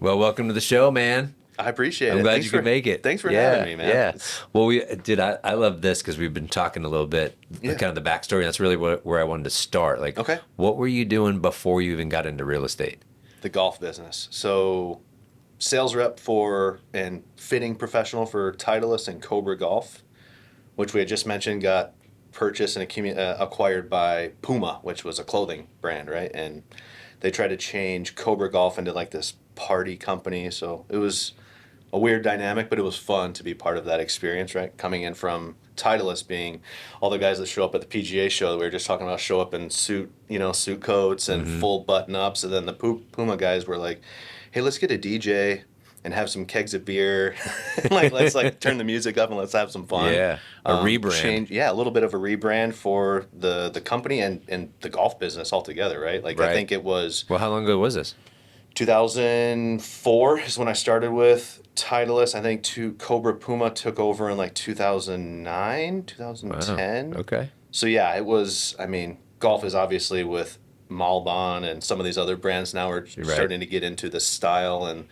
Well, welcome to the show, man. I appreciate I'm it. glad you could make it. Thanks for Yeah, having me, man. yeah. Well, I love this because we've been talking a little bit, Yeah. kind of the backstory. And that's really where I wanted to start. Like, Okay. what were you doing before you even got into real estate? The golf business. So, sales rep for and fitting professional for Titleist and Cobra Golf, which we had just mentioned got purchased and acquired by Puma, which was a clothing brand, right? And they tried to change Cobra Golf into like this party company. So it was a weird dynamic, but it was fun to be part of that experience, right? Coming in from Titleist being all the guys that show up at the PGA show that we were just talking about show up in suit coats and full button ups. And then the Puma guys were like, hey, let's get a DJ and have some kegs of beer. Let's turn the music up and let's have some fun. Yeah, a rebrand. A little bit of a rebrand for the company and the golf business altogether, right? I Right. think it was Well, how long ago was this? 2004 is when I started with Titleist. I think Cobra Puma took over in like 2009, 2010. Wow. Okay. So yeah, it was, golf is obviously with Malbon and some of these other brands now are starting to get into the style and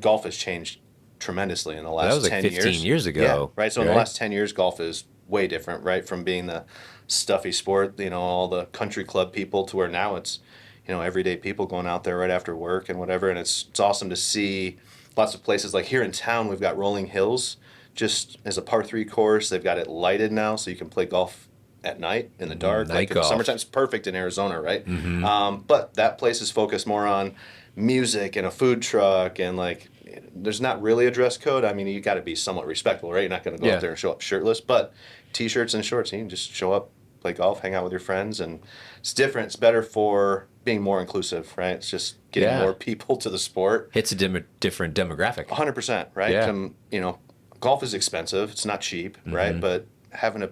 golf has changed tremendously in the last That was like 10 15 years. years ago. Yeah, right. So in the last 10 years, golf is way different, right? From being the stuffy sport, all the country club people to where now it's, everyday people going out there right after work and whatever. And it's awesome to see lots of places like here in town, we've got Rolling Hills just as a par 3 course. They've got it lighted now so you can play golf at night in the dark. Night like in golf. the summertime, it's perfect in Arizona, right? But that place is focused more on music and a food truck and there's not really a dress code. You got to be somewhat respectful, right? You're not going to go Yeah. out there and show up shirtless, but t-shirts and shorts, you can just show up, play golf, hang out with your friends, and it's different. It's better for being more inclusive, right? It's just getting more people to the sport. It's a different demographic. 100%, right? Yeah. Golf is expensive. It's not cheap, right? But having to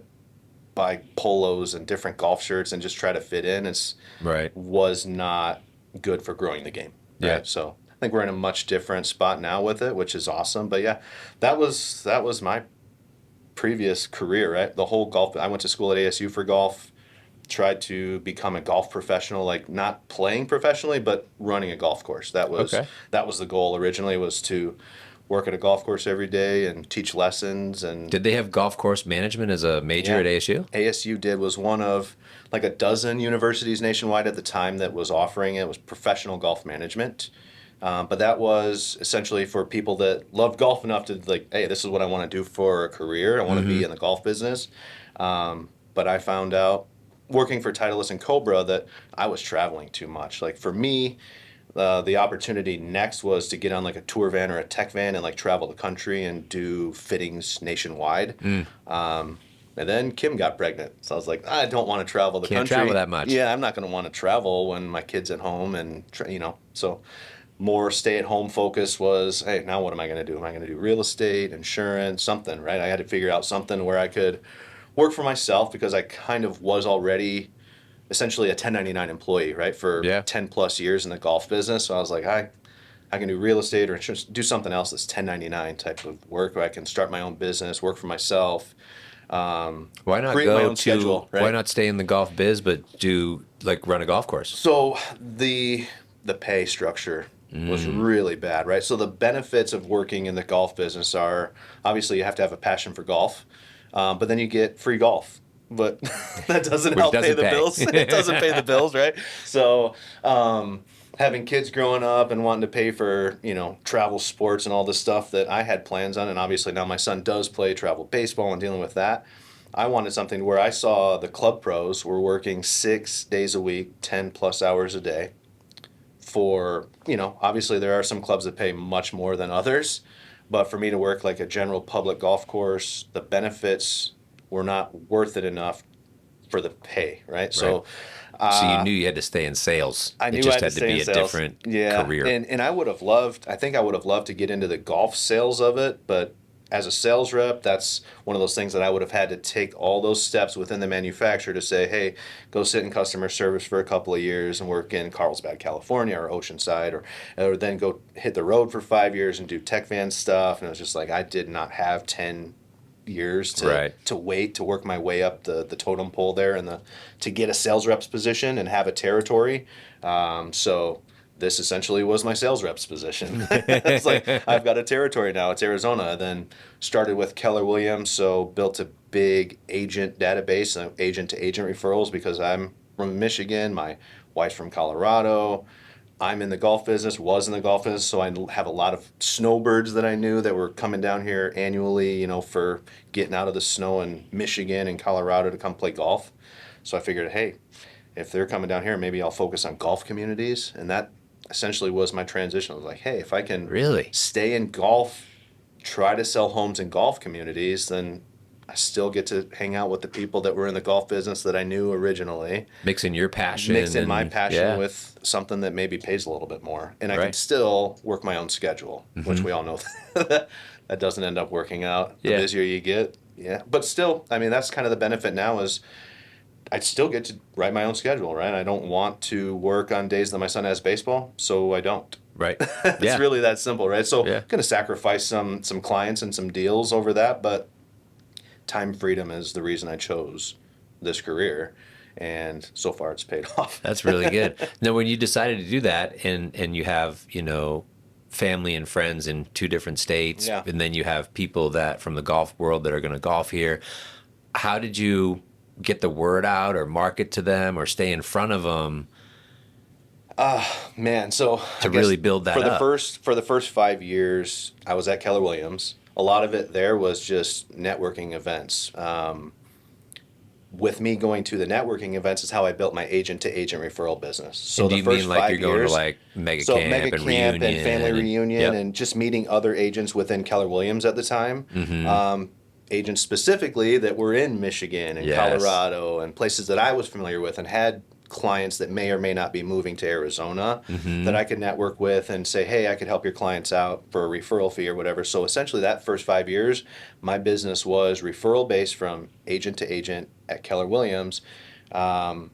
buy polos and different golf shirts and just try to fit in Right. was not good for growing the game. Right? Yeah. So I think we're in a much different spot now with it, which is awesome. But yeah, that was my previous career, right? The whole golf. I went to school at ASU for golf. Tried to become a golf professional, like not playing professionally, but running a golf course. That was the goal originally, was to work at a golf course every day and teach lessons. And Did they have golf course management as a major at ASU? ASU was one of like a dozen universities nationwide at the time that was offering it. It was professional golf management. But that was essentially for people that loved golf enough to hey, this is what I want to do for a career. I want to be in the golf business. But I found out working for Titleist and Cobra that I was traveling too much. Like for me, the opportunity next was to get on like a tour van or a tech van and travel the country and do fittings nationwide. And then Kim got pregnant. So I was like, I don't want to travel the Can't country. travel that much. Yeah, I'm not going to want to travel when my kid's at home and, so more stay-at-home focus was, hey, now what am I going to do? Am I going to do real estate, insurance, something, right? I had to figure out something where I could work for myself because I kind of was already essentially a 1099 employee, right, for 10 plus years in the golf business. So I was like, I can do real estate or insurance, do something else that's 1099 type of work where I can start my own business, work for myself. Why not create my own schedule, right? Why not stay in the golf biz but do run a golf course? So the pay structure was really bad, right? So the benefits of working in the golf business are obviously you have to have a passion for golf, but then you get free golf. But that doesn't help pay the bills. It doesn't pay the bills, right? So having kids growing up and wanting to pay for, travel sports and all this stuff that I had plans on, and obviously now my son does play travel baseball and dealing with that, I wanted something where I saw the club pros were working 6 days a week, 10 plus hours a day for, obviously there are some clubs that pay much more than others, but for me to work like a general public golf course, the benefits were not worth it enough for the pay, right? So you knew you had to stay in sales. I knew it just I had had to stay be in a sales. different career. And I think I would have loved to get into the golf sales of it, but as a sales rep, that's one of those things that I would have had to take all those steps within the manufacturer to say, hey, go sit in customer service for a couple of years and work in Carlsbad, California or Oceanside, or then go hit the road for 5 years and do tech van stuff. And it was just like I did not have 10 years to wait to work my way up the totem pole there and to get a sales rep's position and have a territory. So this essentially was my sales rep's position. It's like, I've got a territory now. It's Arizona. Then started with Keller Williams, so built a big agent database, agent to agent referrals, because I'm from Michigan. My wife's from Colorado. I'm in the golf business, was in the golf business, so I have a lot of snowbirds that I knew that were coming down here annually, for getting out of the snow in Michigan and Colorado to come play golf. So I figured, hey, if they're coming down here, maybe I'll focus on golf communities. And that essentially was my transition. I was like, hey, if I can Really stay in golf, try to sell homes in golf communities, then I still get to hang out with the people that were in the golf business that I knew originally. mixing your passion, Mixing my passion yeah. with something that maybe pays a little bit more. And I can Right. still work my own schedule, which we all know that doesn't end up working out. The Yeah. busier you get, yeah. But still, I mean, that's kind of the benefit now is I still get to write my own schedule, right? I don't want to work on days that my son has baseball, so I don't. Right. It's Yeah. really that simple, right? So Yeah. I'm going to sacrifice some clients and some deals over that, but time freedom is the reason I chose this career, and so far it's paid off. That's really good. Now, when you decided to do that, and you have, family and friends in 2 different states, Yeah. and then you have people that from the golf world that are going to golf here, how did you get the word out or market to them or stay in front of them? Man, so To I guess really build that for the up. first 5 years, I was at Keller Williams. A lot of it there was just networking events. With me going to the networking events is how I built my agent to agent referral business. So And do the you first mean like 5 you're going years, to like mega so camp mega and camp reunion and family reunion yep. and just meeting other agents within Keller Williams at the time. Agents specifically that were in Michigan and Yes. Colorado and places that I was familiar with and had clients that may or may not be moving to Arizona that I could network with and say, hey, I could help your clients out for a referral fee or whatever. So essentially that first 5 years, my business was referral based from agent to agent at Keller Williams, and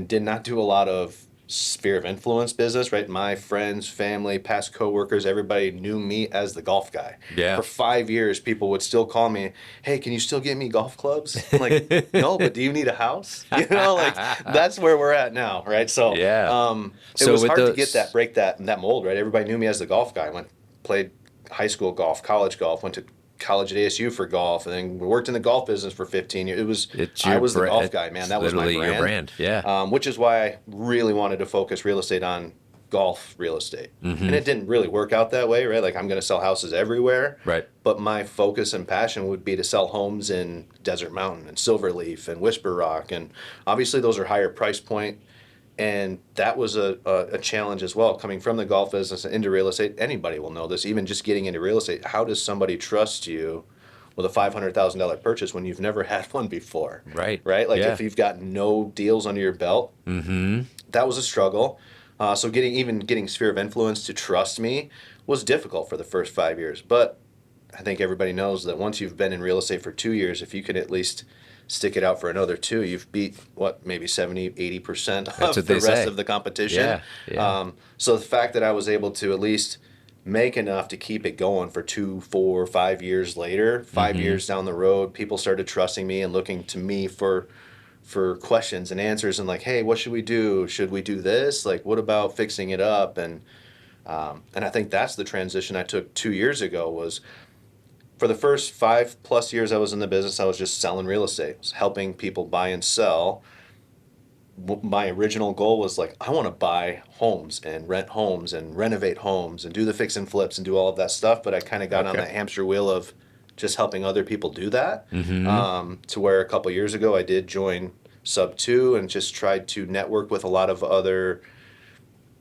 did not do a lot of sphere of influence business, right? My friends, family, past coworkers, everybody knew me as the golf guy. Yeah. For 5 years, people would still call me, hey, can you still get me golf clubs? I'm like, no, but do you need a house? Like that's where we're at now, right? So Yeah. it So was with hard to those- break that mold, right? Everybody knew me as the golf guy. Played high school golf, college golf, went to college at ASU for golf, and then worked in the golf business for 15 years. I was the golf guy, man. That was my literally brand. your brand. Yeah. Which is why I really wanted to focus real estate on golf real estate. And it didn't really work out that way, right? Like I'm going to sell houses everywhere. Right. But my focus and passion would be to sell homes in Desert Mountain and Silverleaf and Whisper Rock. And obviously those are higher price point. And that was a challenge as well, coming from the golf business into real estate. Anybody will know this, even just getting into real estate. How does somebody trust you with a $500,000 purchase when you've never had one before? Right. Right? Like Yeah. if you've got no deals under your belt, that was a struggle. So getting sphere of influence to trust me was difficult for the first 5 years. But I think everybody knows that once you've been in real estate for 2 years, if you can at least stick it out for another 2, you've beat maybe 70, 80% of what the they rest say. of the competition. Yeah. So the fact that I was able to at least make enough to keep it going for 2, 4, 5 years later, 5 years down the road, people started trusting me and looking to me for questions and answers and like, hey, what should we do? Should we do this? Like, what about fixing it up? And I think that's the transition I took 2 years ago was for the first 5+ years I was in the business, I was just selling real estate, I was helping people buy and sell. My original goal was like, I want to buy homes and rent homes and renovate homes and do the fix and flips and do all of that stuff. But I kind of got on Okay. that hamster wheel of just helping other people do that. To where a couple years ago I did join Sub 2 and just tried to network with a lot of other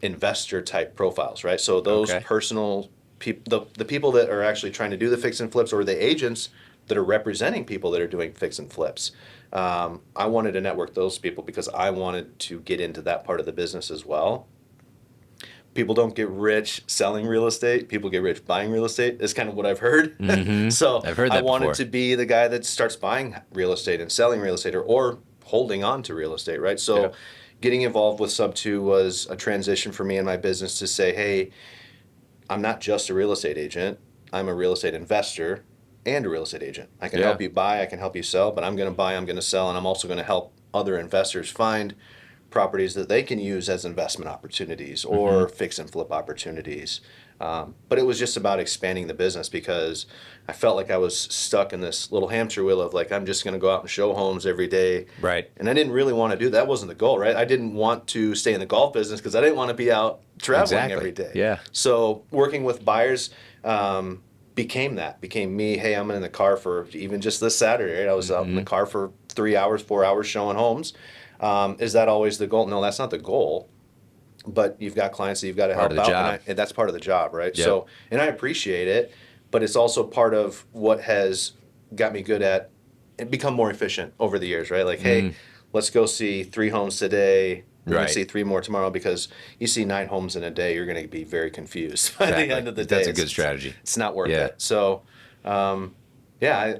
investor type profiles, right? So those Okay. personal people, the people that are actually trying to do the fix and flips, or the agents that are representing people that are doing fix and flips. I wanted to network those people because I wanted to get into that part of the business as well. People don't get rich selling real estate. People get rich buying real estate is kind of what I've heard. So I've heard I that wanted before. to be the guy that starts buying real estate and selling real estate or holding on to real estate, right? So Yeah. getting involved with Sub 2 was a transition for me in my business to say, hey, I'm not just a real estate agent. I'm a real estate investor and a real estate agent. I can Yeah. help you buy, I can help you sell, but I'm going to buy, I'm going to sell, and I'm also going to help other investors find properties that they can use as investment opportunities or fix and flip opportunities. But it was just about expanding the business because I felt like I was stuck in this little hamster wheel of like, I'm just going to go out and show homes every day. Right. And I didn't really want to do that. That wasn't the goal, right? I didn't want to stay in the golf business because I didn't want to be out traveling every day. Yeah. So working with buyers became me. Hey, I'm in the car for even just this Saturday. Right? I was out in the car for 3 hours, 4 hours showing homes. Is that always the goal? No, that's not the goal. But you've got clients that you've got to help out, and that's part of the job, right? Yep. So, and I appreciate it, but it's also part of what has got me good at and become more efficient over the years, right? Like, hey, let's go see 3 homes today. We're going to see 3 more tomorrow because you see 9 homes in a day, you're going to be very confused by the end of the day. That's a good strategy. It's not worth it. So, I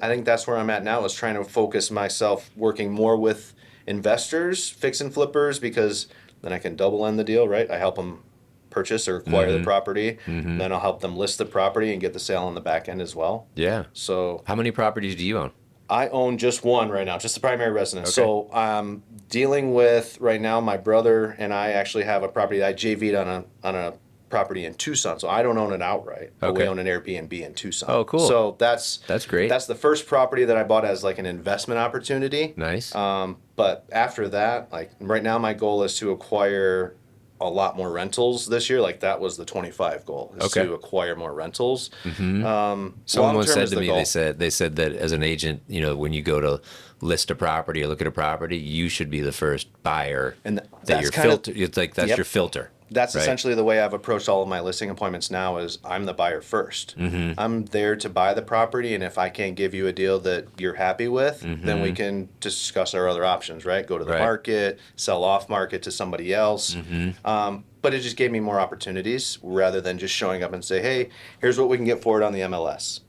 think that's where I'm at now is trying to focus myself working more with investors, fix and flippers, because then I can double end the deal, right? I help them purchase or acquire the property. Then I'll help them list the property and get the sale on the back end as well. Yeah. So how many properties do you own? I own just one right now, just the primary residence. Okay. So I'm dealing with right now, my brother and I actually have a property I JV'd on a property in Tucson. So I don't own it outright, but we own an Airbnb in Tucson. Oh, cool. So that's great. That's the first property that I bought as like an investment opportunity. Nice. But after that, like right now, my goal is to acquire a lot more rentals this year. Like that was the 25 goal, is to acquire more rentals. Someone once said to me, they said that as an agent, when you go to list a property or look at a property, you should be the first buyer, and that your filter. It's like that's your filter. That's right? Essentially the way I've approached all of my listing appointments now is I'm the buyer first. I'm there to buy the property, and if I can't give you a deal that you're happy with, then we can discuss our other options, right? Go to the market, sell off market to somebody else. But it just gave me more opportunities rather than just showing up and say, hey, here's what we can get for it on the MLS.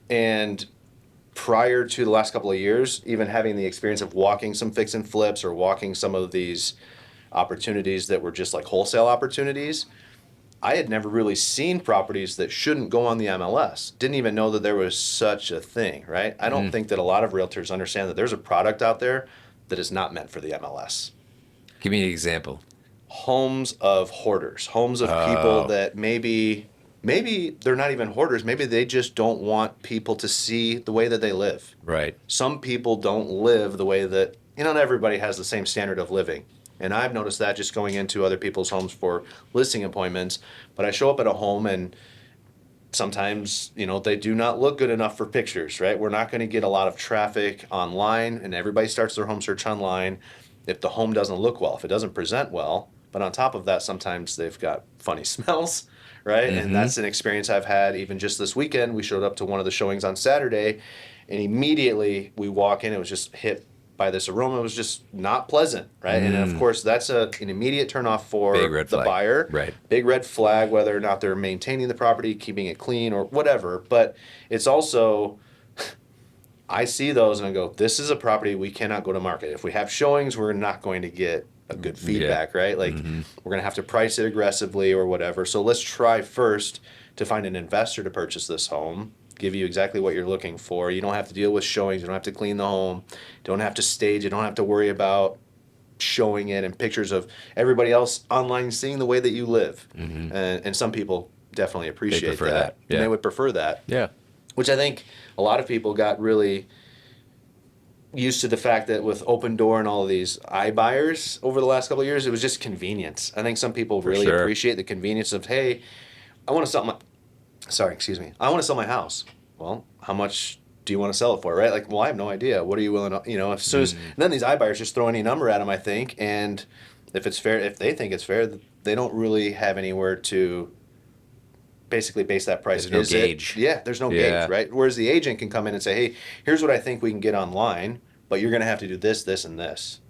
And prior to the last couple of years, even having the experience of walking some fix and flips or walking some of these opportunities that were just like wholesale opportunities, I had never really seen properties that shouldn't go on the MLS. Didn't even know that there was such a thing, right? I don't think that a lot of realtors understand that there's a product out there that is not meant for the MLS. Give me an example. Homes of hoarders, homes of people that maybe they're not even hoarders. Maybe they just don't want people to see the way that they live. Right. Some people don't live the way that, not everybody has the same standard of living. And I've noticed that just going into other people's homes for listing appointments. But I show up at a home and sometimes, they do not look good enough for pictures, right? We're not going to get a lot of traffic online, and everybody starts their home search online if the home doesn't look well, if it doesn't present well. But on top of that, sometimes they've got funny smells, right? And that's an experience I've had even just this weekend. We showed up to one of the showings on Saturday, and immediately we walk in, it was just hit by this aroma. It was just not pleasant, right? And of course, that's an immediate turnoff for the buyer. Right. Big red flag, whether or not they're maintaining the property, keeping it clean, or whatever. But it's also, I see those and I go, this is a property we cannot go to market. If we have showings, we're not going to get a good feedback, right? Like we're going to have to price it aggressively or whatever. So let's try first to find an investor to purchase this home, give you exactly what you're looking for. You don't have to deal with showings. You don't have to clean the home. You don't have to stage. You don't have to worry about showing it and pictures of everybody else online seeing the way that you live. And some people definitely appreciate that. Yeah. And they would prefer that. Yeah. Which I think a lot of people got really used to the fact that with Open Door and all of these iBuyers over the last couple of years, it was just convenience. I think some people really appreciate the convenience of, hey, I want to sell I want to sell my house. Well, how much do you want to sell it for, right? Like, well, I have no idea. What are you willing to, as soon as, and then these iBuyers just throw any number at them, I think. And if it's fair, if they think it's fair, they don't really have anywhere to basically base that price. There's no gauge. There's no gauge, right? Whereas the agent can come in and say, hey, here's what I think we can get online, but you're going to have to do this, this, and this.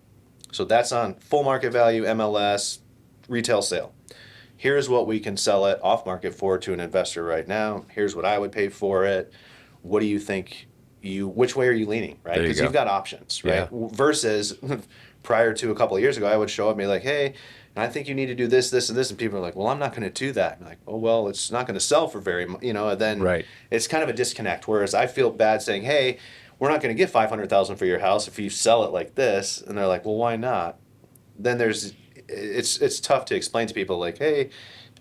So that's on full market value, MLS, retail sale. Here's what we can sell it off market for to an investor right now. Here's what I would pay for it. What do you think which way are you leaning, right? Because you've got options, right? Yeah. Versus prior to a couple of years ago, I would show up and be like, hey, I think you need to do this, this, and this. And people are like, well, I'm not going to do that. I'm like, oh, well, it's not going to sell for very much, and then it's kind of a disconnect. Whereas I feel bad saying, hey, we're not going to get $500,000 for your house if you sell it like this. And they're like, well, why not? then it's tough to explain to people like, hey,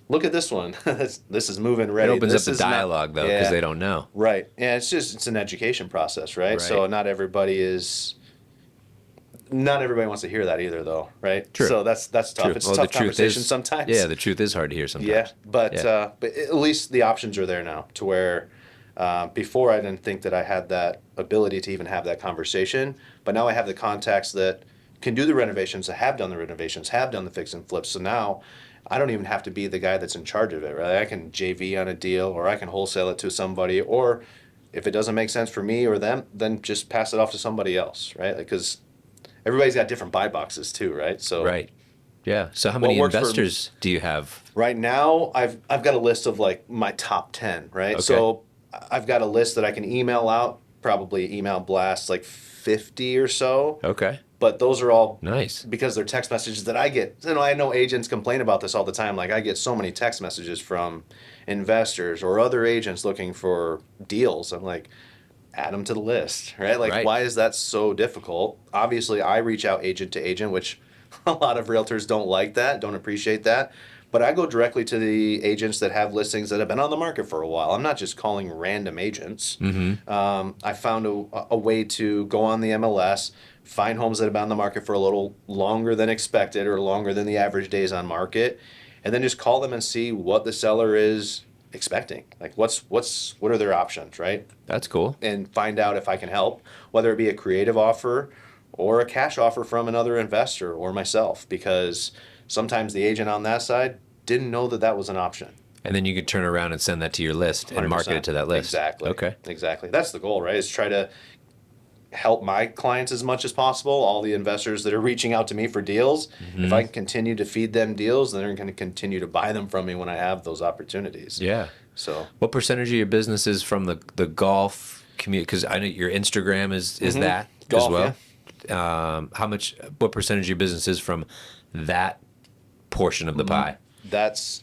look at this one. This is move-in It ready. opens up This the is not. dialogue though, because Yeah, they don't know. right. Yeah, it's an education process, right? Right. So not everybody wants to hear that either, though, right? True. So that's tough. True. It's a Well, the tough truth conversation is, yeah, sometimes. the truth is hard to hear Yeah, sometimes. but Yeah. but at least the options are there now to where before I didn't think that I had that ability to even have that conversation, but now I have the contacts that can do the renovations, that have done the renovations, have done the fix and flips. So now I don't even have to be the guy that's in charge of it, right? I can JV on a deal, or I can wholesale it to somebody, or if it doesn't make sense for me or them, then just pass it off to somebody else, right? Because everybody's got different buy boxes too, right? So Right. Yeah. So how what many works for investors do you have? right now, I've got a list of like my top 10, right? Okay. So I've got a list that I can email out, probably email blast like 50 or so. Okay. But those are all Nice. because they're text messages that I get. You know, I know agents complain about this all the time. Like I get so many text messages from investors or other agents looking for deals. I'm like, add them to the list, right? Like, Right. why is that so difficult? Obviously, I reach out agent to agent, which a lot of realtors don't like that, don't appreciate that. But I go directly to the agents that have listings that have been on the market for a while. I'm not just calling random agents. Mm-hmm. I found a way to go on the MLS, find homes that have been on the market for a little longer than expected or longer than the average days on market, and then just call them and see what the seller is expecting. Like what are their options, right? That's cool. And find out if I can help, whether it be a creative offer or a cash offer from another investor or myself, because sometimes the agent on that side didn't know that that was an option. And then you could turn around and send that to your list and market it 100%. to that list. Exactly. Okay. Exactly. That's the goal, right? Is try to help my clients as much as possible, all the investors that are reaching out to me for deals. If I Mm-hmm. can continue to feed them deals, then they're going to continue to buy them from me when I have those opportunities. Yeah. So, What percentage of your business is from the golf community? Because I know your Instagram is that as golf, well. yeah. How much? What percentage of your business is from that portion of the pie? That's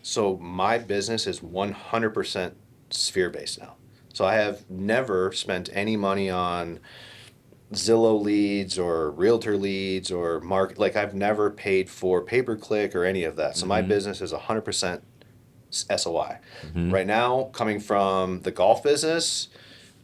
so my business is 100% sphere based now. So I have never spent any money on Zillow leads or realtor leads or market. Like I've never paid for pay per click or any of that. So my Mm-hmm. business is 100% SOI. Mm-hmm. Right now, coming from the golf business,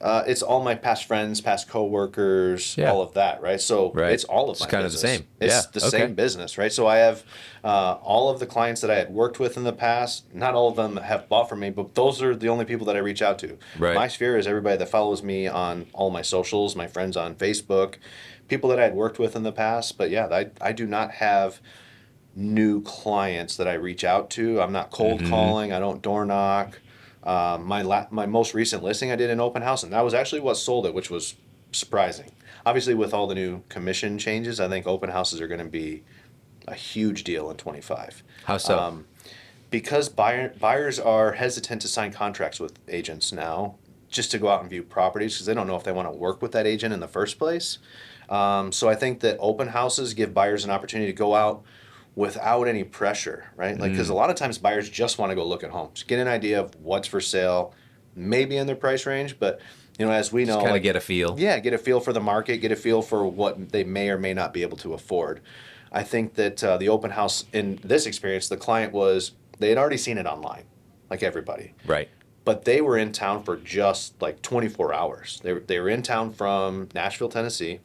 it's all my past friends, past coworkers, Yeah. all of that, right? So Right. it's all of It's my kind of the business. same. Yeah. It's the Okay. same business, right? So I have all of the clients that I had worked with in the past. Not all of them have bought from me, but those are the only people that I reach out to. Right. My sphere is everybody that follows me on all my socials, my friends on Facebook, people that I had worked with in the past. But yeah, I do not have new clients that I reach out to. I'm not cold Mm-hmm. calling. I don't door knock. My most recent listing, I did an open house, and that was actually what sold it, which was surprising. Obviously, with all the new commission changes, I think open houses are going to be a huge deal in 25. How so? Because buyers are hesitant to sign contracts with agents now, just to go out and view properties because they don't know if they want to work with that agent in the first place. So I think that open houses give buyers an opportunity to go out without any pressure, right? Like, because a Mm. lot of times buyers just want to go look at homes, get an idea of what's for sale, maybe in their price range, but as we Just know, kind of like, get a feel. yeah, get a feel for the market, get a feel for what they may or may not be able to afford. I think that the open house in this experience, the client they had already seen it online, like everybody, Right. but they were in town for just like 24 hours. They were in town from Nashville, Tennessee,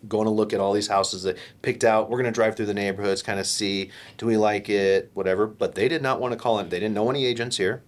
going to look at all these houses that picked out. We're going to drive through the neighborhoods, kind of see, do we like it, whatever. But they did not want to call in. They didn't know any agents here.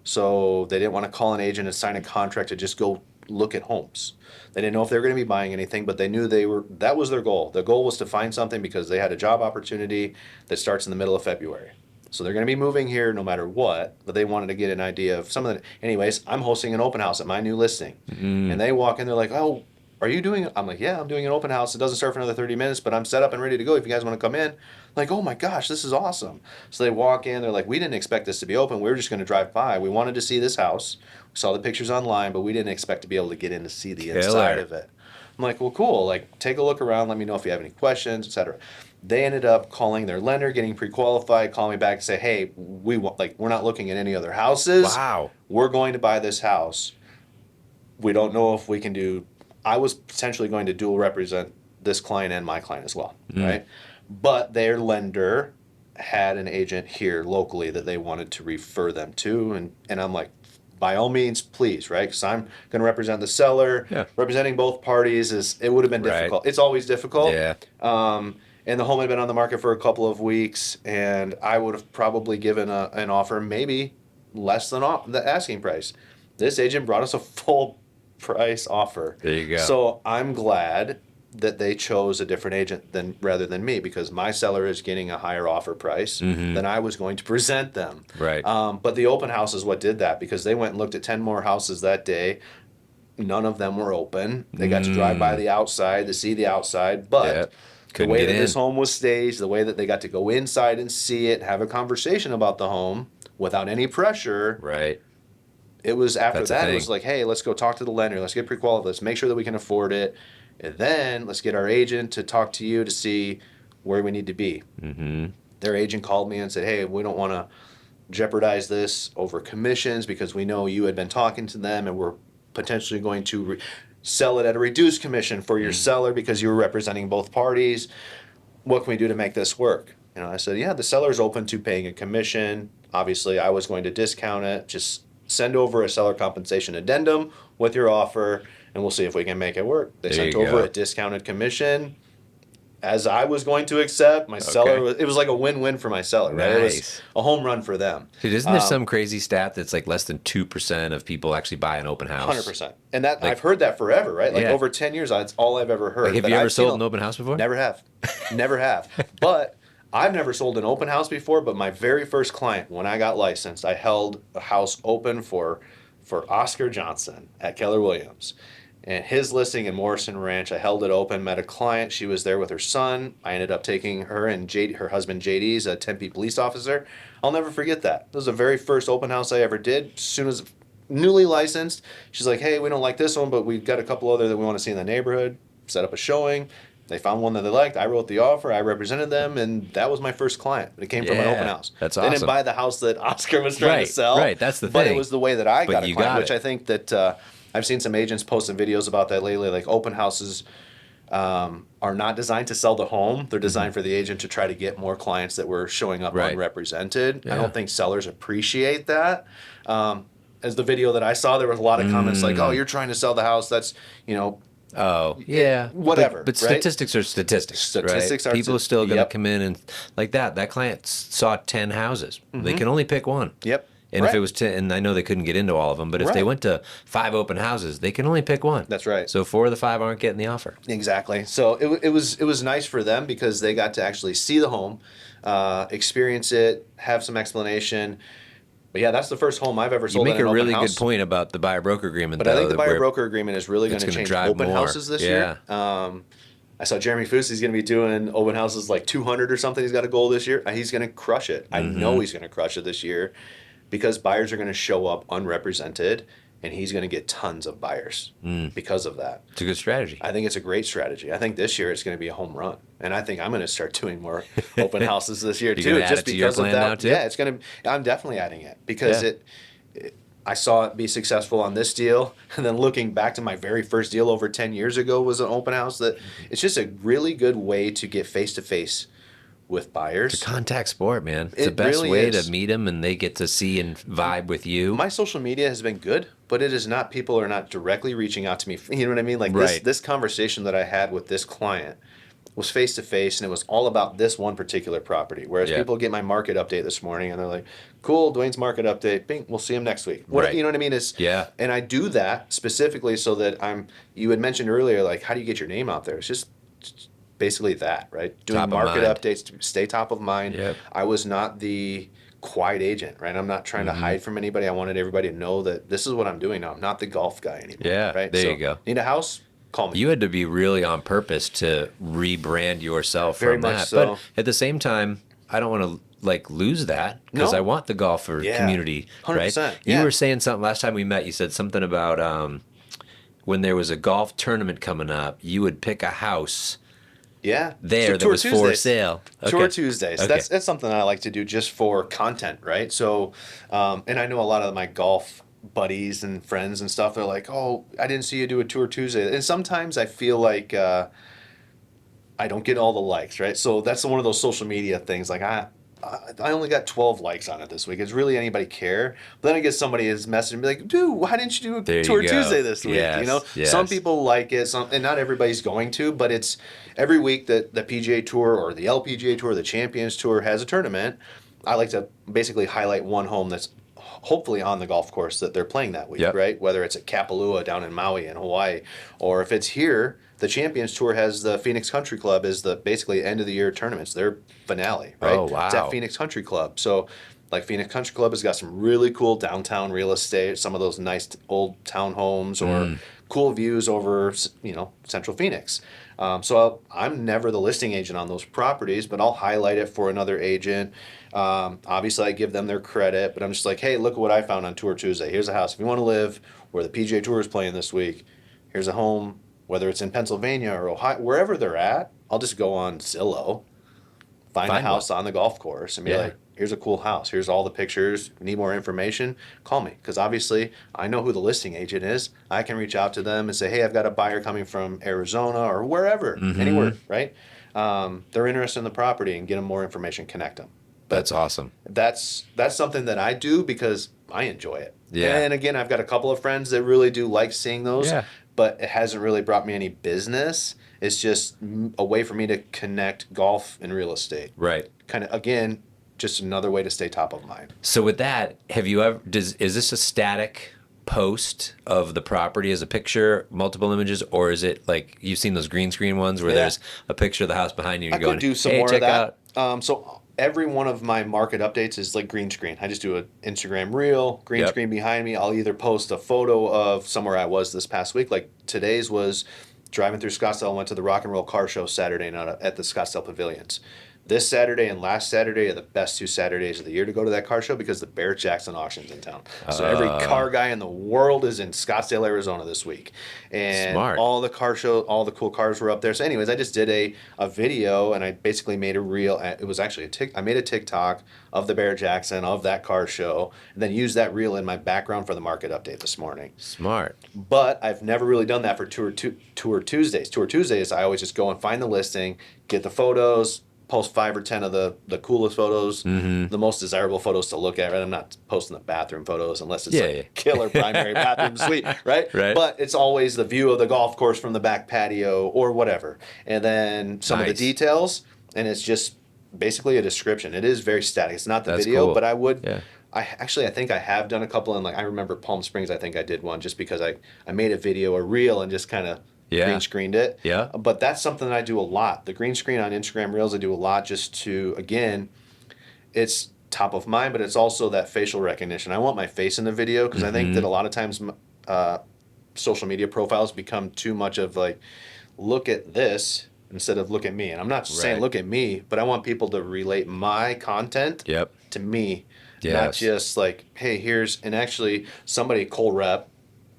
So they didn't want to call an agent and sign a contract to just go look at homes. They didn't know if they were going to be buying anything, but they knew that was their goal. Their goal was to find something because they had a job opportunity that starts in the middle of February. So they're going to be moving here no matter what, but they wanted to get an idea of some of the. Anyways, I'm hosting an open house at my new listing. And Mm. they walk in, they're like, oh, are you doing it? I'm like, yeah, I'm doing an open house. It doesn't start for another 30 minutes, but I'm set up and ready to go if you guys want to come in. Like, oh my gosh, this is awesome. So they walk in, they're like, we didn't expect this to be open. We were just going to drive by. We wanted to see this house. We saw the pictures online, but we didn't expect to be able to get in to see the inside Killer. of it. I'm like, well, cool. Like, take a look around. Let me know if you have any questions, etc. They ended up calling their lender, getting pre-qualified, calling me back and say, hey, we're not looking at any other houses. Wow. We're going to buy this house. We don't know if we can do. I was potentially going to dual represent this client and my client as well, right? But their lender had an agent here locally that they wanted to refer them to, and I'm like, by all means, please, right? Because I'm going to represent the seller. Yeah. Representing both parties it would have been Right. difficult. It's always difficult. Yeah. And the home had been on the market for a couple of weeks, and I would have probably given an offer maybe less than the asking price. This agent brought us a full price offer. There you go. So I'm glad that they chose a different agent rather than me, because my seller is getting a higher offer price than I was going to present them. Right. But the open house is what did that, because they went and looked at 10 more houses that day. None of them were open. They got to drive by the outside to see the outside, but Yep. the Couldn't way get that in. this home was staged, the way that they got to go inside and see it, have a conversation about the home without any pressure. Right. It was after That's the that, it thing. was like, hey, let's go talk to the lender. Let's get pre-qualified. Let's make sure that we can afford it. And then let's get our agent to talk to you to see where we need to be. Mm-hmm. Their agent called me and said, hey, we don't want to jeopardize this over commissions, because we know you had been talking to them and we're potentially going to sell it at a reduced commission for your seller because you were representing both parties. What can we do to make this work? I said, yeah, the seller's open to paying a commission. Obviously, I was going to discount it. Just send over a seller compensation addendum with your offer, and we'll see if we can make it work. They There sent you over go. a discounted commission, as I was going to accept. My seller, it was like a win-win for my seller, right? It was Nice. a home run for them. Dude, isn't there some crazy stat that's like less than 2% of people actually buy an open house? 100%. And that I've heard that forever, right? Like Yeah. over 10 years, that's all I've ever heard. Like, have But you ever I've seen sold an open house before? Never have. Never have. But I've never sold an open house before, but my very first client, when I got licensed, I held a house open for Oscar Johnson at Keller Williams. And his listing in Morrison Ranch, I held it open, met a client. She was there with her son. I ended up taking her and her husband JD's a Tempe police officer. I'll never forget that. It was the very first open house I ever did. As soon as newly licensed, she's like, hey, we don't like this one, but we've got a couple other that we want to see in the neighborhood. Set up a showing. They found one that they liked. I wrote the offer. I represented them, and that was my first client. It came from an open house. That's They didn't awesome. buy the house that Oscar was trying Right, to sell. right, that's the But thing. it was the way that I But got a you client, got which it. I think that I've seen some agents posting videos about that lately. Like, open houses are not designed to sell the home. They're designed for the agent to try to get more clients that were showing up Right. unrepresented. I Yeah. don't think sellers appreciate that. As the video that I saw, there was a lot of comments like, oh, you're trying to sell the house. That's, Oh, yeah. Whatever, But right? statistics are statistics. Statistics right? are People are still going to yep. come in and like that. That client saw 10 houses. They can only pick one. Yep. And Right. if it was 10, and I know they couldn't get into all of them, but if they Right. went to 5 open houses, they can only pick one. That's right. So 4 of the 5 aren't getting the offer. Exactly. So it was nice for them because they got to actually see the home, experience it, have some explanation. But yeah, that's the first home I've ever You sold. make in an a really open house. good point about the buyer broker agreement. But though, I think the that where- buyer broker agreement is really going it's to gonna change drive open more. houses this year. I saw Jeremy Fusi's going to be doing open houses like 200 or something. He's got a goal this year. He's going to crush it. I know he's going to crush it this year because buyers are going to show up unrepresented, and he's going to get tons of buyers because of that. It's a good strategy. I think it's a great strategy. I think this year it's going to be a home run, and I think I'm going to start doing more open houses this year You're too. gonna add Just it to your because of plan that. now, too? Yeah, it's going to. I'm definitely adding it because Yeah. I saw it be successful on this deal, and then looking back to my very first deal over 10 years ago was an open house. That it's just a really good way to get face to face with buyers. Contact sport, man. It's the It best really way is. to meet them, and they get to see and vibe with you. My social media has been good, but it is not. People are not directly reaching out to me. You know what I mean? Like Right. this conversation that I had with this client was face to face, and it was all about this one particular property. Whereas Yeah. people get my market update this morning, and they're like, "Cool, Dwayne's market update. Bing, we'll see him next week." Right. You know what I mean? Is Yeah. And I do that specifically so that I'm. You had mentioned earlier, like, how do you get your name out there? It's just basically that, right? Doing Top of market mind. updates to stay top of mind. Yep. I was not the quiet agent, right? I'm not trying to hide from anybody. I wanted everybody to know that this is what I'm doing now. I'm not the golf guy anymore. Yeah, right. there you go. Need a house? Call me. You had to be really on purpose to rebrand yourself Very from much that. so. But at the same time, I don't want to like lose that because No. I want the golfer Yeah. community, right? 100%, You yeah. were saying something last time we met. You said something about when there was a golf tournament coming up, you would pick a house Yeah. there that Tour was for Tuesdays. sale. Tour Okay. Tuesdays. Okay. That's something that I like to do just for content, right? So, and I know a lot of my golf buddies and friends and stuff. They're like, "Oh, I didn't see you do a Tour Tuesday." And sometimes I feel like I don't get all the likes, right? So that's one of those social media things. Like I only got 12 likes on it this week. Does really anybody care? But then I get somebody is messaging me like, dude, why didn't you do There a you Tour go. Tuesday this week? You know, Yes, some yes. people like it, some, and not everybody's going to, but it's every week that the PGA Tour or the LPGA Tour, the Champions Tour has a tournament. I like to basically highlight one home that's hopefully on the golf course that they're playing that week, Yep. right? Whether it's at Kapalua down in Maui in Hawaii, or if it's here, the Champions Tour has the Phoenix Country Club is the basically end of the year tournaments, their finale, right? Oh, It's at wow. Phoenix Country Club. So like Phoenix Country Club has got some really cool downtown real estate, some of those nice old townhomes or cool views over, central Phoenix. So I'm never the listing agent on those properties, but I'll highlight it for another agent. Obviously, I give them their credit, but I'm just like, hey, look at what I found on Tour Tuesday. Here's a house. If you want to live where the PGA Tour is playing this week, here's a home, whether it's in Pennsylvania or Ohio, wherever they're at. I'll just go on Zillow, find a Find one. house on the golf course, and be Yeah. like, here's a cool house. Here's all the pictures. Need more information? Call me. Because obviously, I know who the listing agent is. I can reach out to them and say, hey, I've got a buyer coming from Arizona or wherever, anywhere, right? They're interested in the property and get them more information, connect them. But That's awesome. that's something that I do because I enjoy it. Yeah. And again, I've got a couple of friends that really do like seeing those, Yeah. but it hasn't really brought me any business. It's just a way for me to connect golf and real estate. Right. Kind of again, just another way to stay top of mind. So with that, have you ever is this a static post of the property as a picture, multiple images, or is it like you've seen those green screen ones where Yeah. there's a picture of the house behind you and I you're going, could do some hey, more check of out. that. So every one of my market updates is like green screen. I just do an Instagram reel, green Yep. screen behind me. I'll either post a photo of somewhere I was this past week. Like today's was driving through Scottsdale. Went to the Rock and Roll Car Show Saturday night at the Scottsdale Pavilions. This Saturday and last Saturday are the best 2 Saturdays of the year to go to that car show because the Barrett-Jackson auction's in town. So every car guy in the world is in Scottsdale, Arizona this week. And Smart. all the car show, all the cool cars were up there. So anyways, I just did a video and I basically made a reel. It was actually I made a TikTok of the Barrett-Jackson, of that car show, and then used that reel in my background for the market update this morning. Smart. But I've never really done that for Tour Tuesdays. Tour Tuesdays, I always just go and find the listing, get the photos, post 5 or 10 of the coolest photos, the most desirable photos to look at. Right? I'm not posting the bathroom photos unless it's Yeah. killer primary bathroom suite, right? Right. But it's always the view of the golf course from the back patio or whatever. And then some of the Nice. details, and it's just basically a description. It is very static. It's not the That's video, cool. but I would. Yeah. I think I have done a couple, and like I remember Palm Springs. I think I did one just because I made a video, a reel, and just kind of Yeah. green screened it. Yeah. But that's something that I do a lot. The green screen on Instagram Reels, I do a lot just to, again, it's top of mind, but it's also that facial recognition. I want my face in the video because I think that a lot of times social media profiles become too much of like, look at this instead of look at me. And I'm not saying Right. look at me, but I want people to relate my content Yep. to me. Not Yes. just like, hey, and actually somebody, Cole Rep,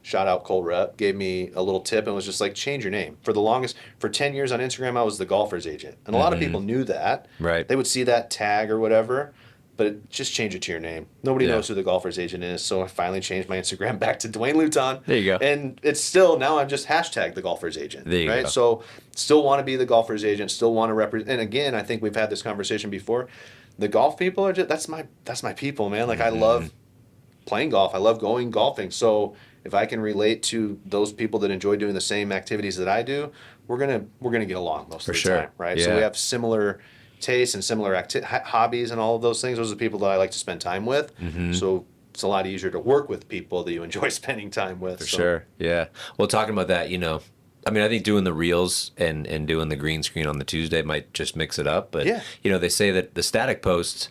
shout out Cole Rep, gave me a little tip and was just like, change your name. For 10 years on Instagram, I was the golfer's agent. And a lot of people knew that. Right. They would see that tag or whatever, but just change it to your name. Nobody Yeah. knows who the golfer's agent is. So I finally changed my Instagram back to Duane Louton. There you go. And it's still, now I'm just hashtag the golfer's agent. There you right? go. So still want to be the golfer's agent, still want to represent. And again, I think we've had this conversation before. The golf people are just, that's my people, man. Like I love playing golf. I love going golfing. So if I can relate to those people that enjoy doing the same activities that I do, we're gonna get along most For of the sure. time, right? Yeah. So we have similar tastes and similar hobbies and all of those things. Those are the people that I like to spend time with. So it's a lot easier to work with people that you enjoy spending time with. For sure. Yeah. Well, talking about that, I mean, I think doing the reels and doing the green screen on the Tuesday might just mix it up. But, Yeah. They say that the static posts,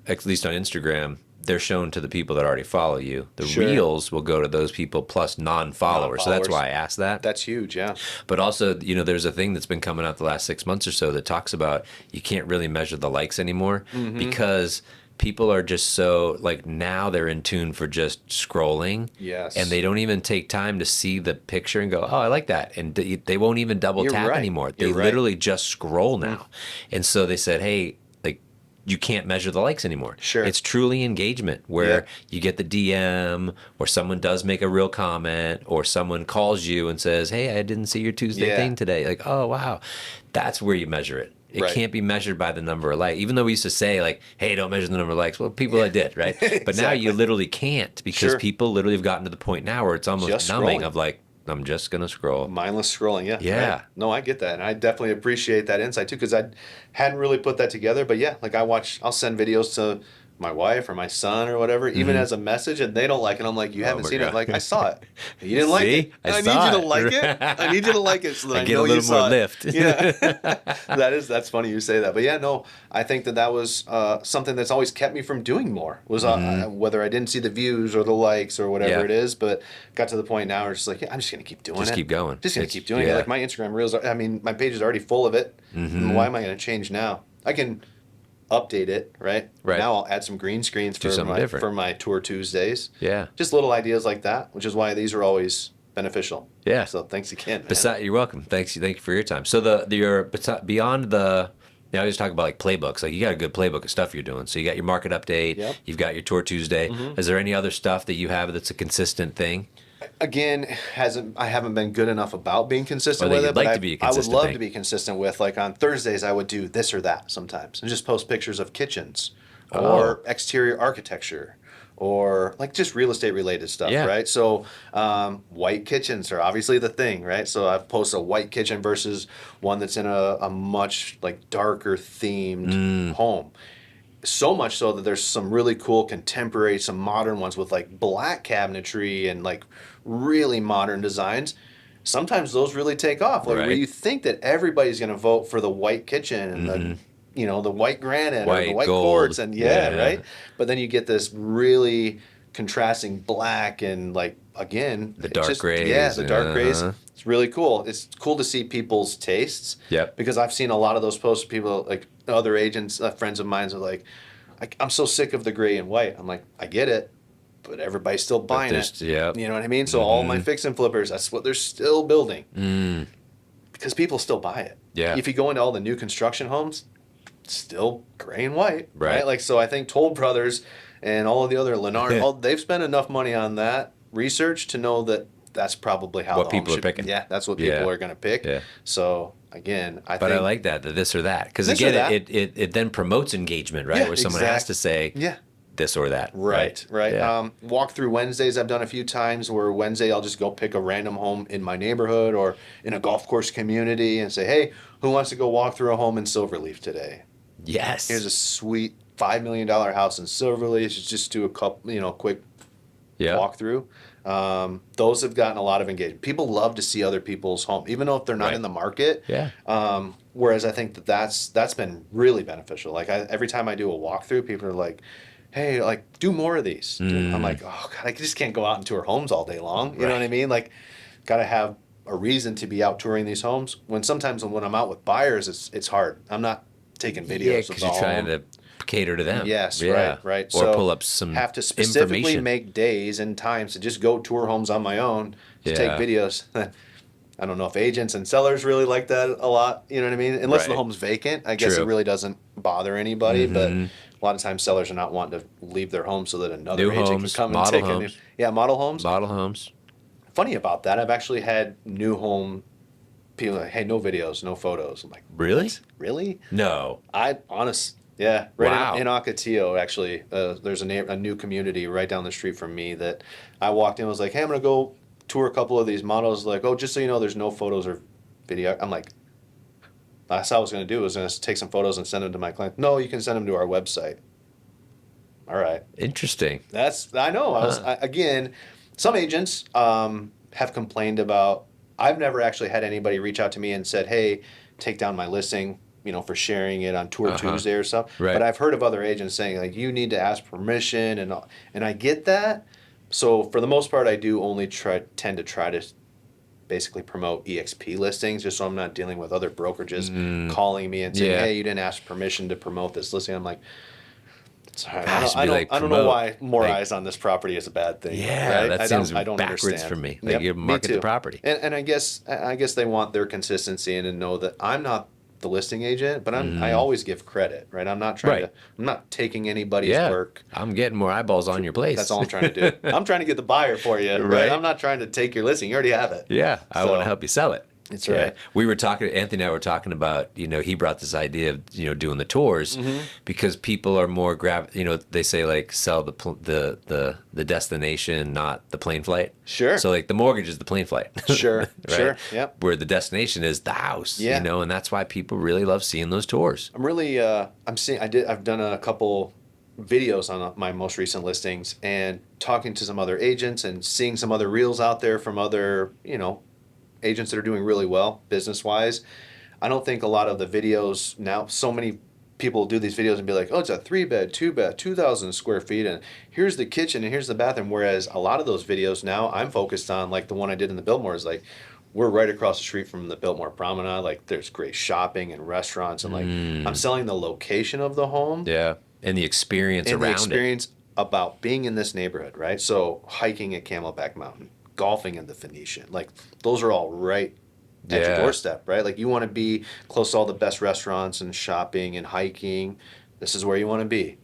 at least on Instagram, they're shown to the people that already follow you. The Sure. reels will go to those people plus non-followers. So that's Non-followers. why I asked that. That's huge, yeah. But also, there's a thing that's been coming out the last 6 months or so that talks about you can't really measure the likes anymore because people are just so, like, now they're in tune for just scrolling. Yes. And they don't even take time to see the picture and go, oh, I like that. And they won't even double You're tap right. anymore. They You're right. literally just scroll now. And so they said, hey, like, you can't measure the likes anymore. Sure. It's truly engagement where you get the DM, or someone does make a real comment, or someone calls you and says, hey, I didn't see your Tuesday thing today. Like, oh, wow. That's where you measure it. It can't be measured by the number of likes. Even though we used to say, like, hey, don't measure the number of likes. Well, people I did, right? But now you literally can't, because people literally have gotten to the point now where it's almost Just numbing scrolling. of like, I'm just going to scroll. Mindless scrolling, yeah. Yeah. Right. No, I get that. And I definitely appreciate that insight too, because I hadn't really put that together. But yeah, like I'll send videos to my wife or my son or whatever, even as a message, and they don't like it. I'm like, you haven't seen it. Like, I saw it. You didn't like it. I need you to like it. I need you to like it so that I get know a little you saw more it. lift. Yeah. That's funny you say that. But yeah, no, I think that was something that's always kept me from doing more, was whether I didn't see the views or the likes or whatever it is, but got to the point now where it's just like, I'm just going to keep doing it. Just keep going. Just going to keep doing it. Like my Instagram reels, my page is already full of it. Why am I going to change now? I can update it, right? Now I'll add some green screens for my Tour Tuesdays. Yeah. Just little ideas like that, which is why these are always beneficial. Yeah. So thanks again, man. You're welcome. Thank you for your time. So beyond the, I just talk about like playbooks. Like, you got a good playbook of stuff you're doing. So you got your market update. You've got your Tour Tuesday. Is there any other stuff that you have that's a consistent thing? Again, I haven't been good enough about being consistent with it, but I would love to be consistent with, like, on Thursdays I would do this or that sometimes and just post pictures of kitchens or exterior architecture or like just real estate related stuff, right? So white kitchens are obviously the thing, right? So I've posted a white kitchen versus one that's in a much like darker themed home. So much so that there's some really cool contemporary, some modern ones with like black cabinetry and like really modern designs. Sometimes those really take off. Like where you think that everybody's going to vote for the white kitchen and the white granite or the white quartz and right? But then you get this really contrasting black and like, again, the dark grays. Yeah, the dark grays. It's really cool. It's cool to see people's tastes. Because I've seen a lot of those posts. People like other agents, friends of mine, are like, I'm so sick of the gray and white. I'm like, I get it, but everybody's still buying it. You know what I mean? So all my fix and flippers, that's what they're still building. Because people still buy it. If you go into all the new construction homes, it's still gray and white. Right? Like, so I think Toll Brothers and all of the other Lennar, they've spent enough money on that research to know that that's probably how what people are picking. Yeah, that's what people are going to pick. So again, I like that, the this or that, because again, it then promotes engagement, right? Where someone has to say this or that. Right. Walk through Wednesdays I've done a few times, where Wednesday I'll just go pick a random home in my neighborhood or in a golf course community and say, hey, who wants to go walk through a home in Silverleaf today? Yes. Here's a sweet $5 million house in Silverleaf. Just do a couple, quick walkthrough. Those have gotten a lot of engagement. People love to see other people's home, even though if they're not in the market. Whereas I think that's been really beneficial. Like every time I do a walkthrough, people are like, hey, like, do more of these. I'm like, oh God, I just can't go out and tour homes all day long. You know what I mean? Like, got to have a reason to be out touring these homes. Sometimes when I'm out with buyers, it's hard. I'm not taking videos of the home. You're trying to cater to them. Yes, right. Or pull up some have to specifically make days and times to just go tour homes on my own to take videos. I don't know if agents and sellers really like that a lot. You know what I mean? Unless the home's vacant, I guess it really doesn't bother anybody. But a lot of times sellers are not wanting to leave their home so that another agent can come and take it. Yeah, model homes. Model homes. Funny about that, I've actually had new home people like, hey, no videos, no photos. I'm like, really? What? Really? No. Yeah, right in Ocotillo, actually. There's a new community right down the street from me that I walked in and was like, hey, I'm going to go tour a couple of these models. Like, oh, just so you know, there's no photos or video. I'm like, that's all I was going to do, was going to take some photos and send them to my client. No, you can send them to our website. All right. Interesting. I know. Again, some agents have complained about, I've never actually had anybody reach out to me and said, hey, take down my listing, for sharing it on Tour Tuesday or stuff. But I've heard of other agents saying, like, you need to ask permission, and I get that. So for the most part, I do only tend to try to basically promote EXP listings, just so I'm not dealing with other brokerages calling me and saying, hey, you didn't ask permission to promote this listing. I'm like, sorry, I don't know why more eyes on this property is a bad thing. Yeah, right? that seems backwards understand. for me. Like, you market the property. And I guess they want their consistency and to know that I'm not the listing agent, but I always give credit, right? I'm not trying Right. I'm not taking anybody's Yeah. work. I'm getting more eyeballs on your place. That's all I'm trying to do. I'm trying to get the buyer for you, right? Right. I'm not trying to take your listing. You already have it. Yeah, I want to help you sell it. That's Yeah. right. We were talking, Anthony and I were talking about, he brought this idea of, doing the tours because people are more they say like sell the destination, not the plane flight. Sure. So like the mortgage is the plane flight. Sure. Right? Sure. Yep. Where the destination is the house, Yeah. and that's why people really love seeing those tours. I'm really I've done a couple videos on my most recent listings and talking to some other agents and seeing some other reels out there from other, agents that are doing really well business wise. I don't think a lot of the videos now, so many people do these videos and be like, oh, it's a 3-bed, 2-bed, 2,000 square feet, and here's the kitchen and here's the bathroom. Whereas a lot of those videos now I'm focused on, like the one I did in the Biltmore, is like, we're right across the street from the Biltmore Promenade. Like there's great shopping and restaurants, and like I'm selling the location of the home. Yeah. And the experience And around the experience about being in this neighborhood, right? So hiking at Camelback Mountain, golfing in the Phoenician, like those are all right at your doorstep, right? Like you want to be close to all the best restaurants and shopping and hiking. This is where you want to be.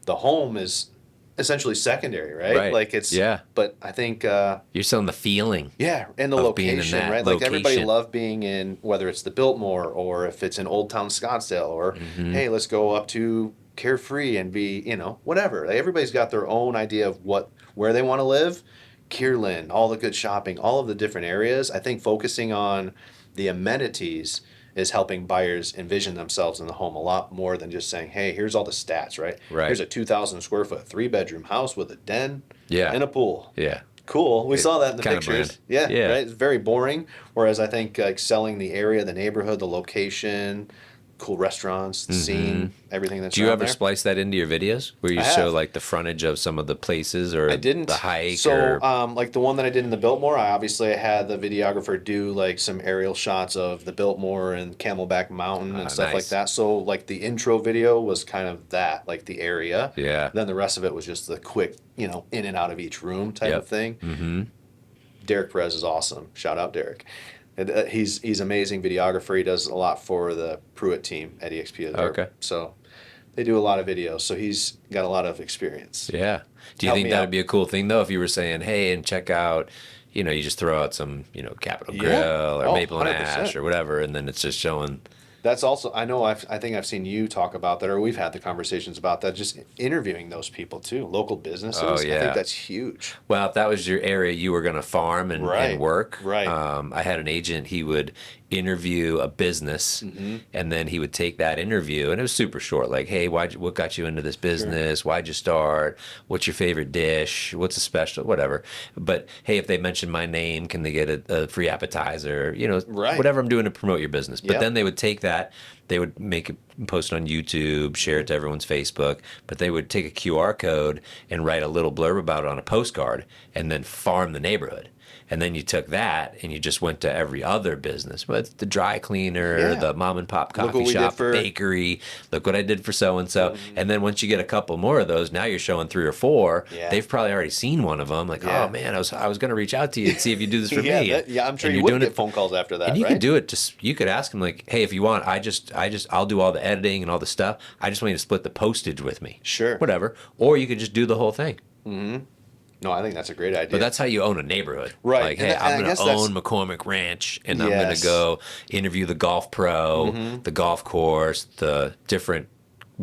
The home is essentially secondary, right? Right. Like it's, but I think, You're selling the feeling. yeah, and the of being in location, that right? Like everybody location. loved being in, whether it's the Biltmore or if it's in Old Town Scottsdale, or hey, let's go up to Carefree and be, whatever. Like everybody's got their own idea of where they want to live. Kierland, all the good shopping, all of the different areas. I think focusing on the amenities is helping buyers envision themselves in the home a lot more than just saying, hey, here's all the stats, right? Right. Here's a 2,000 square foot 3-bedroom house with a den and a pool. Yeah. Cool. We saw that in the kind of pictures. brand. Yeah. Right. It's very boring. Whereas I think like selling the area, the neighborhood, the location, cool restaurants, the scene, everything that's Do you around ever there. splice that into your videos where you I show have. like the frontage of some of the places or I didn't. the hike? So, or... like the one that I did in the Biltmore, I had the videographer do like some aerial shots of the Biltmore and Camelback Mountain and stuff like nice. that. So, like the intro video was kind of that, like the area. Yeah. Then the rest of it was just the quick, in and out of each room type of thing. Mm-hmm. Derek Perez is awesome. Shout out Derek. And, he's amazing videographer. He does a lot for the Pruitt team at EXP. Okay. So they do a lot of videos. So he's got a lot of experience. Yeah. Do you Help think me that out. would be a cool thing though if you were saying, hey, and check out, you just throw out some, Capitol Yeah. Grill or Oh, Maple and 100%. Ash or whatever, and then it's just showing. That's also, I know, I think I've seen you talk about that, or we've had the conversations about that, just interviewing those people too, local businesses. Oh, I yeah. think that's huge. Well, if that was your area you were going to farm and work, Right. I had an agent, he would interview a business and then he would take that interview, and it was super short, like, hey, what got you into this business? Why'd you start? What's your favorite dish? What's a special, whatever. But hey, if they mention my name, can they get a free appetizer? Whatever I'm doing to promote your business. But then they would take that, they would make it, post it on YouTube, share it to everyone's Facebook, but they would take a QR code and write a little blurb about it on a postcard and then farm the neighborhood. And then you took that and you just went to every other business, but the dry cleaner, the mom and pop Look what coffee we did shop, for- bakery. Look what I did for so and so. And then once you get a couple more of those, now you're showing 3 or 4. Yeah. They've probably already seen one of them. Like, Yeah. oh man, I was going to reach out to you and see if you do this for me. I'm sure And you you're would doing get it- phone calls after that, and you right? could do it. You could ask them like, hey, if you want, I'll do all the editing and all the stuff. I just want you to split the postage with me. Sure. Whatever. Or you could just do the whole thing. No, I think that's a great idea. But that's how you own a neighborhood. Right. Like, And hey, I I'm going guess to that's- own McCormick Ranch, and I'm going Yes. to go interview the golf pro, the golf course, the different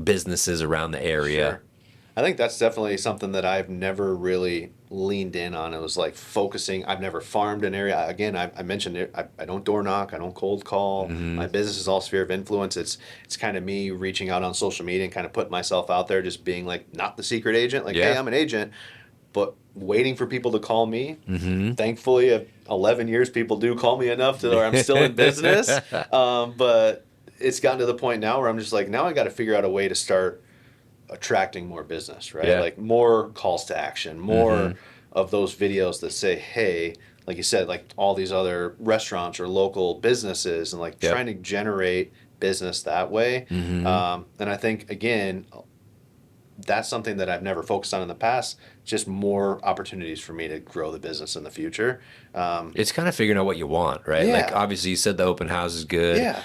businesses around the area. Sure. I think that's definitely something that I've never really leaned in on. It was like focusing. I've never farmed an area. Again, I mentioned it. I don't door knock. I don't cold call. My business is all sphere of influence. It's kind of me reaching out on social media and kind of putting myself out there, just being like not the secret agent. Like, hey, I'm an agent, but waiting for people to call me. Thankfully, at 11 years, people do call me enough to where I'm still in business. But it's gotten to the point now where I'm just like, now I got to figure out a way to start attracting more business, right? Yeah. Like more calls to action, more of those videos that say, hey, like you said, like all these other restaurants or local businesses, and like trying to generate business that way. And I think, again, that's something that I've never focused on in the past. Just more opportunities for me to grow the business in the future. It's kind of figuring out what you want, right? Yeah. Like, obviously, you said the open house is good. Yeah.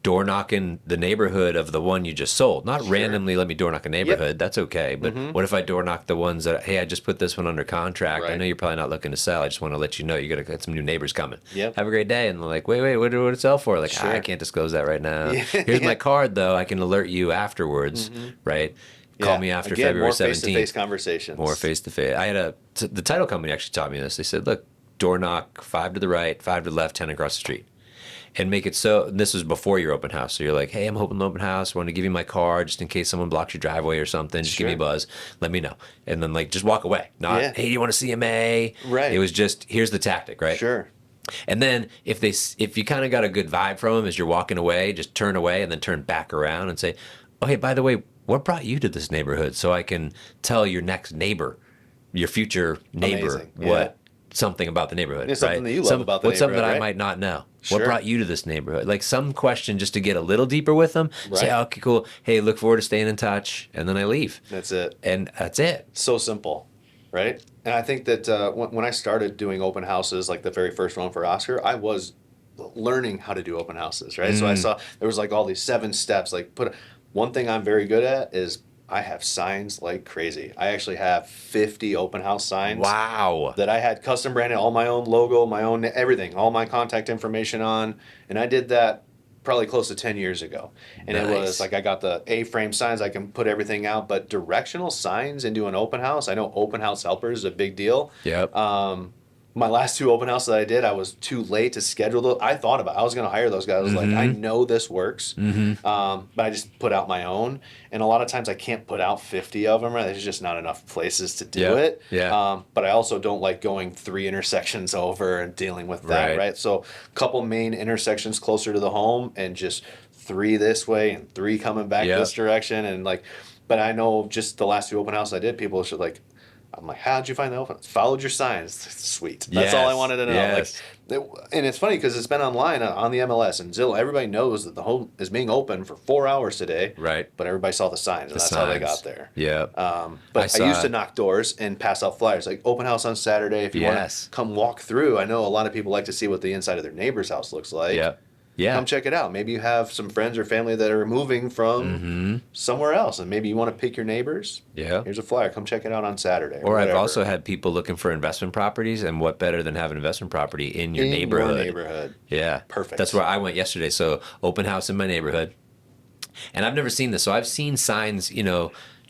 door knocking the neighborhood of the one you just sold. Not randomly let me door knock a neighborhood. That's okay. But what if I door knock the ones that, hey, I just put this one under contract. I know you're probably not looking to sell. I just want to let you know you got to get some new neighbors coming. Have a great day. And they're like, wait, what did it sell for? Like, I can't disclose that right now. Here's my card, though. I can alert you afterwards, right? Call me after February 17th. More face-to-face conversations. More face-to-face. I had the title company actually taught me this. They said, look, door knock 5 to the right, 5 to the left, 10 across the street. And make it so, and this was before your open house. So you're like, hey, I'm hoping an open house. I want to give you my card just in case someone blocks your driveway or something. Just give me a buzz. Let me know. And then like, just walk away. Not, hey, do you want a CMA? Right. It was just, here's the tactic, right? Sure. And then if you kind of got a good vibe from them as you're walking away, just turn away and then turn back around and say, oh, hey, by the way, what brought you to this neighborhood? So I can tell your next neighbor, your future neighbor, what something about the neighborhood. It's something that you love about the what's neighborhood, something that I might not know. What brought you to this neighborhood? Like some question just to get a little deeper with them. Say, oh, okay, cool. Hey, look forward to staying in touch. And then I leave. That's it. And that's it. So simple, right? And I think that when I started doing open houses, like the very first one for Oscar, I was learning how to do open houses, right? So I saw there was like all these 7 steps. Like one thing I'm very good at is I have signs like crazy. I actually have 50 open house signs. Wow. That I had custom branded, all my own logo, my own everything, all my contact information on. And I did that probably close to 10 years ago. And it was like I got the A-frame signs, I can put everything out, but directional signs into an open house, I know open house helpers is a big deal. Yep. My last 2 open houses that I did, I was too late to schedule those. I thought about it. I was going to hire those guys. I was like, I know this works, but I just put out my own. And a lot of times I can't put out 50 of them. Right? There's just not enough places to do it. Yeah. But I also don't like going 3 intersections over and dealing with that. Right. So a couple main intersections closer to the home and just 3 this way and 3 coming back this direction. And like, but I know just the last 2 open houses I did, people should like, I'm like, how'd you find the open? Followed your signs. Sweet. That's all I wanted to know. Yes. Like, and it's funny because it's been online on the MLS and Zillow. Everybody knows that the home is being open for 4 hours today. Right. But everybody saw the signs, and that's how they got there. Yeah. But I used to knock doors and pass out flyers like open house on Saturday. If you want to come walk through, I know a lot of people like to see what the inside of their neighbor's house looks like. Yeah. Come check it out. Maybe you have some friends or family that are moving from somewhere else, and maybe you want to pick your neighbors. Yeah. Here's a flyer. Come check it out on Saturday. Or I've also had people looking for investment properties, and what better than have an investment property in your neighborhood? Yeah. Perfect. That's where I went yesterday. So open house in my neighborhood. And I've never seen this. So I've seen signs,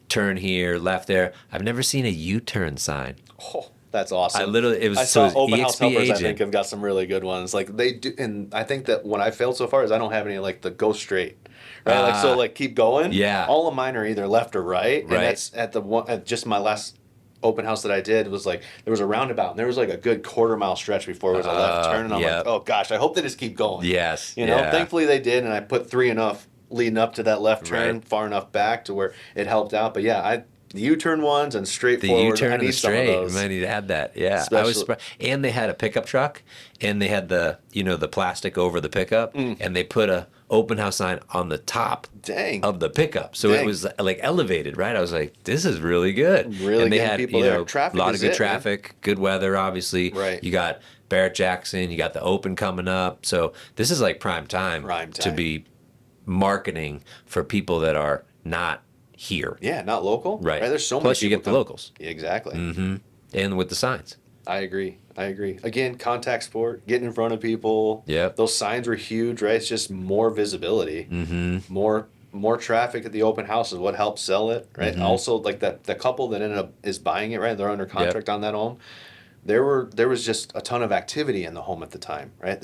turn here, left there. I've never seen a U-turn sign. Oh. That's awesome. I saw open EXP house helpers. agent. I think have got some really good ones. Like they do, and I think that when I failed so far is I don't have any like the go straight, right? Like keep going. Yeah. All of mine are either left or right. And that's at the one. At just my last open house that I did was like there was a roundabout and there was like a good quarter-mile stretch before it was a left turn, and I'm like, oh gosh, I hope they just keep going. Yes. Thankfully they did, and I put 3 enough leading up to that left turn, far enough back to where it helped out. But yeah, the U-turn ones and straightforward. The U-turn I and the need some of straight. those. I might need to add that. Yeah, I was surprised. And they had a pickup truck, and they had the the plastic over the pickup, and they put a open house sign on the top of the pickup, so it was like elevated. Right, I was like, this is really good. Really, and they getting had people there. Traffic a lot of good man. traffic, good weather, obviously. Right. You got Barrett Jackson, you got the Open coming up, so this is like prime time to be marketing for people that are not here. Yeah, not local. Right. There's so Plus, many you get the locals. Yeah, exactly. And with the signs. I agree. Again, contact sport, getting in front of people. Yeah. Those signs were huge, right? It's just more visibility, more traffic at the open house is what helps sell it, right? Also, like the couple that ended up is buying it, right? They're under contract on that home. There was just a ton of activity in the home at the time, right?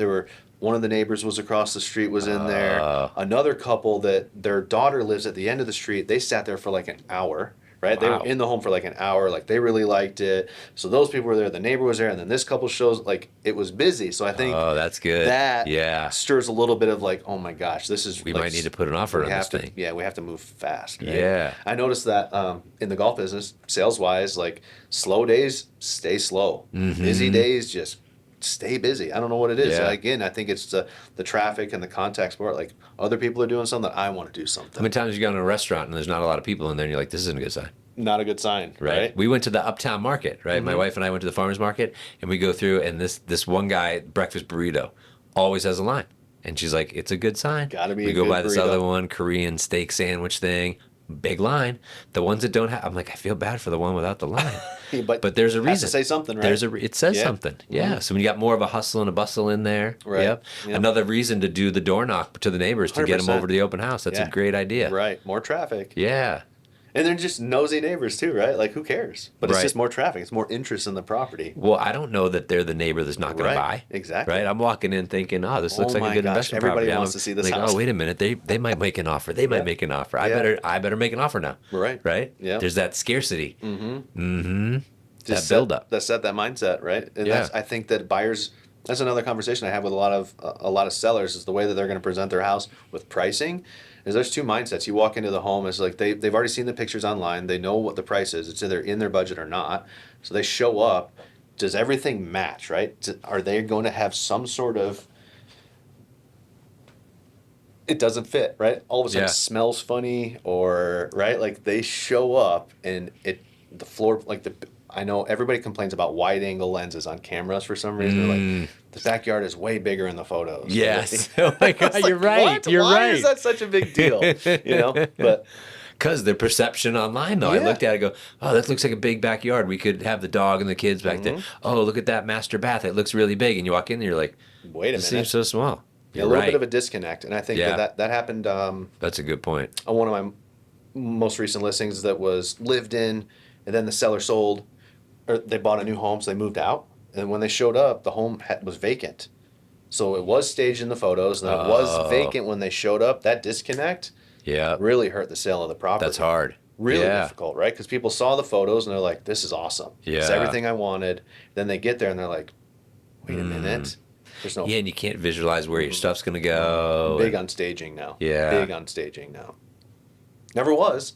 One of the neighbors was across the street, was in there. Another couple that their daughter lives at the end of the street, they sat there for like an hour, right? Wow. They were in the home for like an hour, like they really liked it. So those people were there, the neighbor was there, and then this couple shows, like it was busy. So I think that's good. That stirs a little bit of like, oh my gosh, this is we might need to put an offer on this thing. Yeah, we have to move fast. Right? Yeah. I noticed that in the golf business, sales wise, like slow days stay slow. Busy days just stay busy. I don't know what it is. Yeah. Again, I think it's the traffic and the contact sport. Like other people are doing something, I want to do something. How many times you go to a restaurant and there's not a lot of people in there and you're like, this isn't a good sign? Not a good sign, right? We went to the Uptown Market, right? My wife and I went to the farmer's market, and we go through, and this one guy, breakfast burrito, always has a line. And she's like, it's a good sign. Gotta be We a go good by this burrito. other one, Korean steak sandwich thing. Big line. The ones that don't have, I'm like, I feel bad for the one without the line. But But there's a has to reason. say something, right? It says Yeah. something. Yeah. So when you got more of a hustle and a bustle in there. Right. Yep. Yep. Another reason to do the door knock to the neighbors to get them 100%. over to the open house. That's Yeah. a great idea. Right. More traffic. Yeah. And they're just nosy neighbors too, right? Like, who cares? But it's Right. just more traffic. It's more interest in the property. Well, I don't know that they're the neighbor that's not going Right. to buy. Exactly. Right. I'm walking in thinking, oh, this looks Oh like a my good gosh, investment everybody property. wants to see this like, house. oh, wait a minute. They might make an offer. They might Yeah. make an offer. Yeah. I better make an offer now. Right. Right. Yeah. There's that scarcity. That Just build up. Set that mindset, right? And Yeah. I think that buyers. That's another conversation I have with a lot of sellers is the way that they're going to present their house with pricing. Is there's two mindsets. You walk into the home, it's like they've already seen the pictures online. They know what the price is. It's either in their budget or not. So they show up. Does everything match, right? Are they going to have some sort of it doesn't fit, right? All of a sudden Yeah. it smells funny or right? Like they show up and the floor like I know everybody complains about wide angle lenses on cameras for some reason. They're like the backyard is way bigger in the photos. Yes. Oh my God, Like, you're right. what? You're Why right. is that such a big deal? You know? But Because the perception online, though, I Yeah. looked at it and go, oh, that looks like a big backyard. We could have the dog and the kids back there. Oh, look at that master bath. It looks really big. And you walk in and you're like, wait a this minute. seems so small. A You're little right. bit of a disconnect. And I think Yeah. that happened That's a good point. on one of my most recent listings that was lived in, and then the seller sold, or they bought a new home, so they moved out. And when they showed up, the home was vacant. So it was staged in the photos, and then it was vacant when they showed up. That disconnect Yeah. really hurt the sale of the property. That's hard. Really Yeah. difficult, right? Because people saw the photos and they're like, "This is awesome. It's Yeah. everything I wanted." Then they get there and they're like, "Wait a minute, there's no." Yeah, and you can't visualize where your stuff's going to go. Big on staging now. Yeah. Big on staging now. Never was,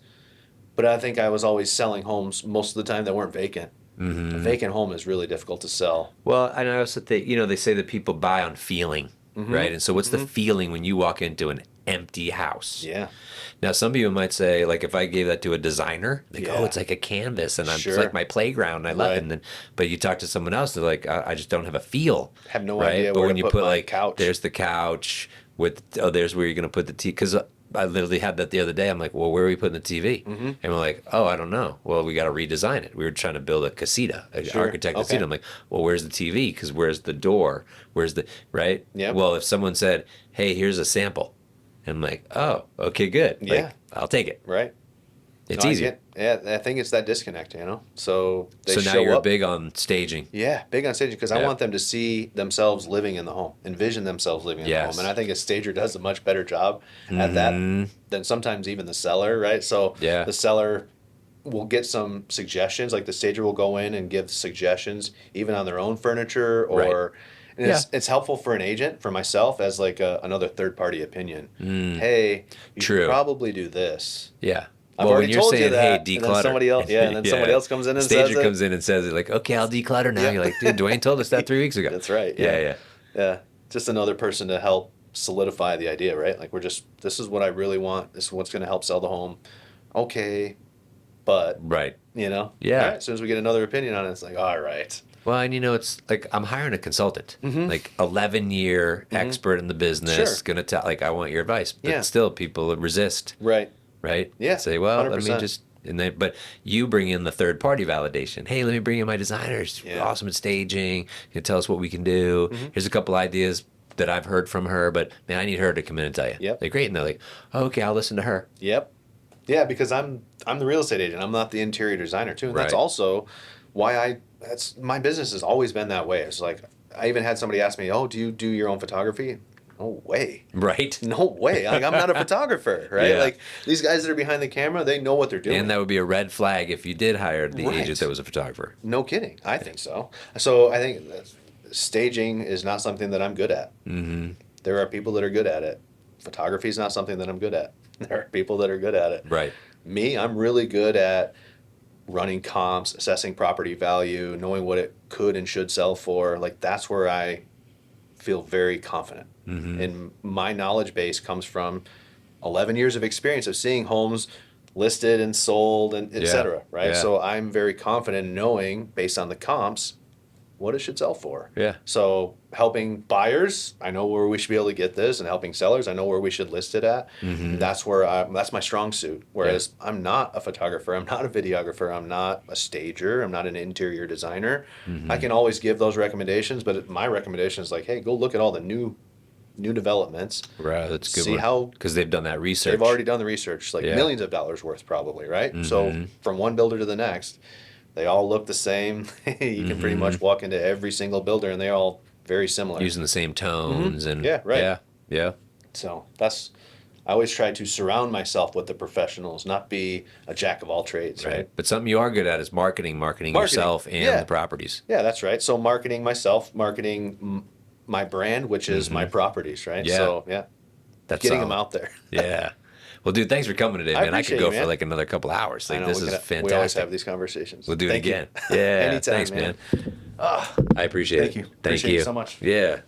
but I think I was always selling homes most of the time that weren't vacant. A vacant home is really difficult to sell. Well, and I also think, they say that people buy on feeling, right? And so what's the feeling when you walk into an empty house? Yeah. Now, some people might say, like, if I gave that to a designer, they go, Yeah. oh, it's like a canvas, and it's Sure. like my playground, and I love it. Right. And then, but you talk to someone else, they're like, I just don't have a feel. Have no right? idea But where when to you put put my like, couch. there's the couch with, there's where you're going to put the TV. Because I literally had that the other day. I'm like, well, where are we putting the TV? And we're like, oh, I don't know. Well, we got to redesign it. We were trying to build a casita, an Sure. architect Okay. casita. I'm like, well, where's the TV? Because where's the door? Where's the, right? Yep. Well, if someone said, hey, here's a sample. I'm like, oh, okay, good. Like, Yeah. I'll take it. Right. It's No, easier. I think it's that disconnect, So they So show now you're up. big on staging. Yeah, big on staging because I Yeah. want them to see themselves living in the home, envision themselves living in the Yes. home, and I think a stager does a much better job at that than sometimes even the seller, right? So Yeah. the seller will get some suggestions, like the stager will go in and give suggestions even on their own furniture or. Right. And it's helpful for an agent, for myself, as like another third party opinion. Hey, you True. should probably do this. Yeah. I've well, already when you're told you saying, that, hey, and then declutter. somebody else- yeah, and then somebody else comes in and Stager says it. comes in and says it, like, okay, I'll declutter now. Yeah. You're like, dude, Duane told us that 3 weeks ago. That's right. Yeah. Yeah. Just another person to help solidify the idea, right? Like this is what I really want. This is what's going to help sell the home. Okay. But, Right. Yeah. Yeah. All right, as soon as we get another opinion on it, it's like, all right. Well, and it's like I'm hiring a consultant, like 11-year expert in the business, Sure. going to tell, like, I want your advice. But Yeah. still, people resist, Right. right? Yeah, Say, well, let me 100%. just, but you bring in the third party validation. Hey, let me bring in my designers. Yeah. Awesome at staging. You can tell us what we can do. Here's a couple ideas that I've heard from her, but man, I need her to come in and tell you. Yep. They're great. And they're like, oh, okay, I'll listen to her. Yep. Yeah, because I'm the real estate agent. I'm not the interior designer too. And that's Right. also why my business has always been that way. It's like I even had somebody ask me, "Oh, do you do your own photography?" No way. Right. No way. Like I'm not a photographer, right? Yeah. Like these guys that are behind the camera, they know what they're doing. And that would be a red flag if you did hire the Right. agent that was a photographer. No kidding. I think so. So I think that staging is not something that I'm good at. There are people that are good at it. Photography is not something that I'm good at. There are people that are good at it. Right. Me, I'm really good at running comps, assessing property value, knowing what it could and should sell for. Like that's where I feel very confident. And my knowledge base comes from 11 years of experience of seeing homes listed and sold and et Yeah. cetera, right? Yeah. So I'm very confident in knowing based on the comps what it should sell for. Yeah. So helping buyers, I know where we should be able to get this, and helping sellers, I know where we should list it at. That's that's my strong suit. Whereas I'm not a photographer, I'm not a videographer, I'm not a stager, I'm not an interior designer. I can always give those recommendations, but my recommendation is like, hey, go look at all the new developments. Right, that's a good. See how, because they've done that research. they've already done the research, like millions of dollars worth probably, right? So from one builder to the next, they all look the same. You can pretty much walk into every single builder and they're all very similar. Using the same tones and Yeah, right. Yeah. So I always try to surround myself with the professionals, not be a jack of all trades, right? But something you are good at is marketing yourself and the properties. Yeah, that's right. So marketing myself, marketing my brand, which is my properties, right? Yeah. So That's getting solid. them out there. Yeah. Well, dude, thanks for coming today, man. I could appreciate go you, man. for like another couple hours. Like, this is fantastic. We always have these conversations. We'll do it Thank you. again. Yeah. Anytime, Thanks, man. I appreciate it. Thank you. Thank Appreciate you it so much. Yeah.